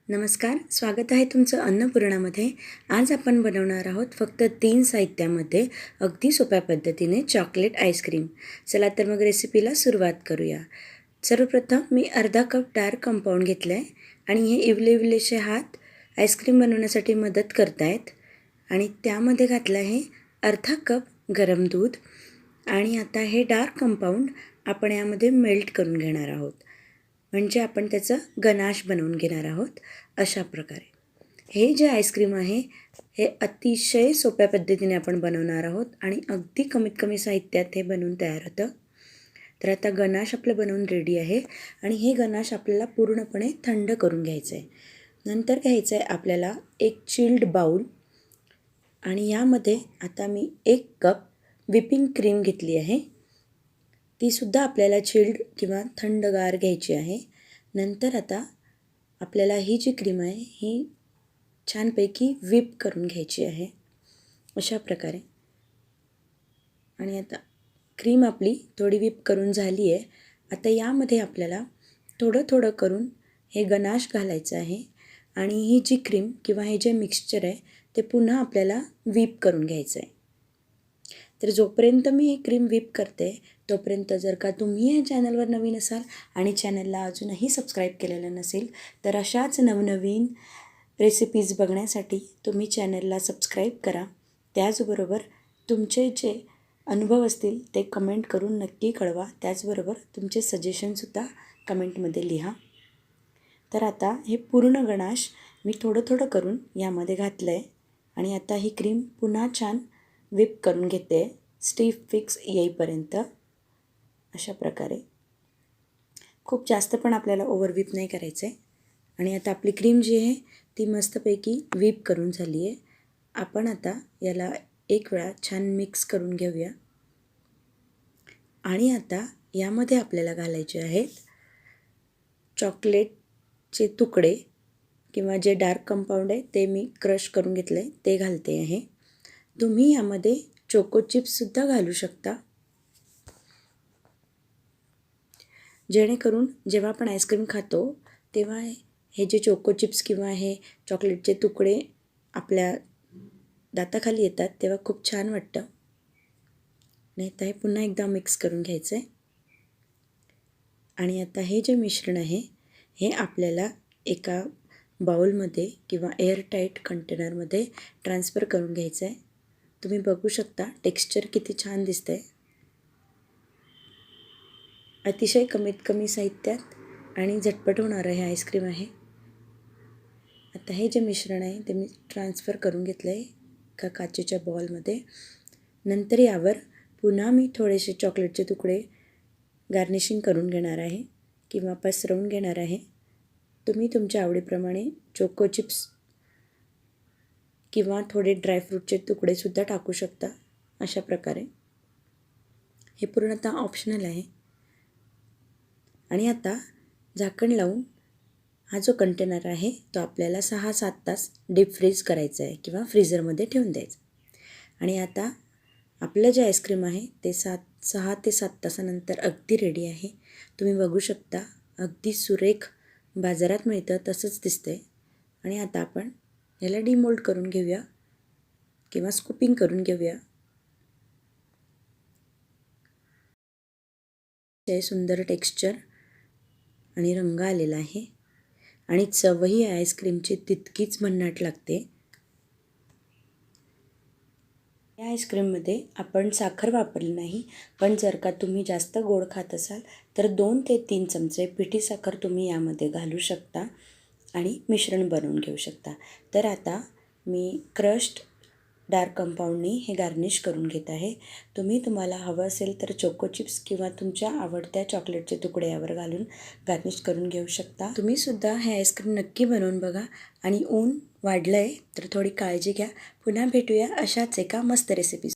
नमस्कार, स्वागत आहे तुमचं अन्नपूर्णामध्ये. आज आपण बनवणार आहोत फक्त 3 साहित्यामध्ये अगदी सोप्या पद्धतीने चॉकलेट आईस्क्रीम. चला तर मग रेसिपीला सुरुवात करूया. सर्वप्रथम मी अर्धा कप डार्क कंपाऊंड घेतलं आहे आणि हे इवले हात आईस्क्रीम बनवण्यासाठी मदत करत आहेत. आणि त्यामध्ये घातलं आहे अर्धा कप गरम दूध. आणि आता हे डार्क कंपाऊंड आपण यामध्ये मेल्ट करून घेणार आहोत, म्हणजे आपण त्याचं गनाश बनवून घेणार आहोत. अशा प्रकारे हे जे आईस्क्रीम आहे हे अतिशय सोप्या पद्धतीने आपण बनवणार आहोत आणि अगदी कमीत कमी साहित्यात हे बनवून तयार होतं. तर आता गनाश आपलं बनवून रेडी आहे आणि हे गनाश आपल्याला पूर्णपणे थंड करून घ्यायचं आहे. नंतर घ्यायचं आहे आपल्याला एक चिल्ड बाऊल आणि यामध्ये आता मी 1 कप व्हिपिंग क्रीम घेतली आहे. तीसुद्धा आपल्याला चिल्ड किंवा थंडगार घ्यायची आहे. नंतर आता आपल्याला ही जी क्रीम आहे ही छानपैकी व्हिप करून घ्यायची आहे अशा प्रकारे. आणि आता क्रीम आपली थोडी व्हिप करून झाली आहे. आता यामध्ये आपल्याला थोडं थोडं करून हे गनाश घालायचं आहे आणि ही जी क्रीम किंवा हे जे मिक्सचर आहे ते पुन्हा आपल्याला व्हिप करून घ्यायचं आहे. तर जोपर्यंत मी ही क्रीम व्हिप करते तोपर्यंत जर का तुम्ही या चॅनलवर नवीन असाल आणि चॅनलला अजूनही सबस्क्राईब केलेलं नसेल तर अशाच नवनवीन रेसिपीज बघण्यासाठी तुम्ही चॅनलला सबस्क्राईब करा. त्याचबरोबर तुमचे जे अनुभव असतील ते कमेंट करून नक्की कळवा. त्याचबरोबर तुमचे सजेशनसुद्धा कमेंटमध्ये लिहा. तर आता हे पूर्ण गनाश मी थोडं थोडं करून यामध्ये घातलं आहे आणि आता ही क्रीम पुन्हा छान व्हिप करून घेते स्टिफ फिक्स येईपर्यंत अशा प्रकारे. खूप जास्त पण आपल्याला ओव्हर व्हिप नाही करायचं आहे. आणि आता आपली क्रीम जी आहे ती मस्तपैकी व्हिप करून झाली आहे. आपण आता याला एक वेळा छान मिक्स करून घेऊया. आणि आता यामध्ये आपल्याला घालायचे आहेत चॉकलेटचे तुकडे किंवा जे डार्क कंपाऊंड आहे ते मी क्रश करून घेतलं आहे ते घालते आहे. तुम्ही यामध्ये चोको चिप्ससुद्धा घालू शकता, जेणेकरून जेव्हा आपण आईस्क्रीम खातो तेव्हा हे जे चोको चिप्स किंवा हे चॉकलेटचे तुकडे आपल्या दाताखाली येतात तेव्हा खूप छान वाटतं. नाही तर हे पुन्हा एकदा मिक्स करून घ्यायचं आहे. आणि आता हे जे मिश्रण आहे हे आपल्याला एका बाउलमध्ये किंवा एअरटाईट कंटेनरमध्ये ट्रान्सफर करून घ्यायचं आहे. तुम्ही बघू शकता टेक्स्चर किती छान दिसतं आहे. अतिशय कमीत कमी साहित्यात आणि झटपट होणारं हे आईस्क्रीम आहे. आता हे जे मिश्रण आहे ते मी ट्रान्सफर करून घेतलं आहे एका काचेच्या बॉलमध्ये. नंतर यावर पुन्हा मी थोडेसे चॉकलेटचे तुकडे गार्निशिंग करून घेणार आहे किंवा पसरवून घेणार आहे. तुम्ही तुमच्या आवडीप्रमाणे चोको चिप्स किंवा थोडे ड्रायफ्रूटचे तुकडेसुद्धा टाकू शकता अशा प्रकारे. हे पूर्णतः ऑप्शनल आहे. आणि आता झाकण लावून हा जो कंटेनर आहे तो आपल्याला 6-7 तास डीप फ्रीज करायचा आहे किंवा फ्रीझरमध्ये ठेवून द्यायचं. आणि आता आपलं जे आईस्क्रीम आहे ते 6 ते 7 तासानंतर अगदी रेडी आहे. तुम्ही बघू शकता अगदी सुरेख बाजारात मिळतं तसंच दिसतं आहे. आणि आता आपण याला डिमोल्ड करून घेऊया किंवा स्कूपिंग करून घेऊया. हे सुंदर टेक्स्चर आणि रंग आलेला आहे आणि चवही आईस्क्रीमची तितकीच भन्नाट लागते. या आईस्क्रीममध्ये आपण साखर वापरली नाही, पण जर का तुम्ही जास्त गोड खात असाल तर 2 ते 3 चमचे पिठी साखर तुम्ही यामध्ये घालू शकता आणि मिश्रण बनवून घेऊ शकता. तर आता मी क्रश्ड डार्क कंपाऊंडनी हे गार्निश करून घेत आहे. तुम्हाला हवं असेल तर चोको चिप्स किंवा तुमच्या आवडत्या चॉकलेटचे तुकडे यावर घालून गार्निश करून घेऊ शकता. तुम्हीसुद्धा हे आईस्क्रीम नक्की बनवून बघा. आणि ऊन वाढलं आहे तर थोडी काळजी घ्या. पुन्हा भेटूया अशाच एका मस्त रेसिपीज.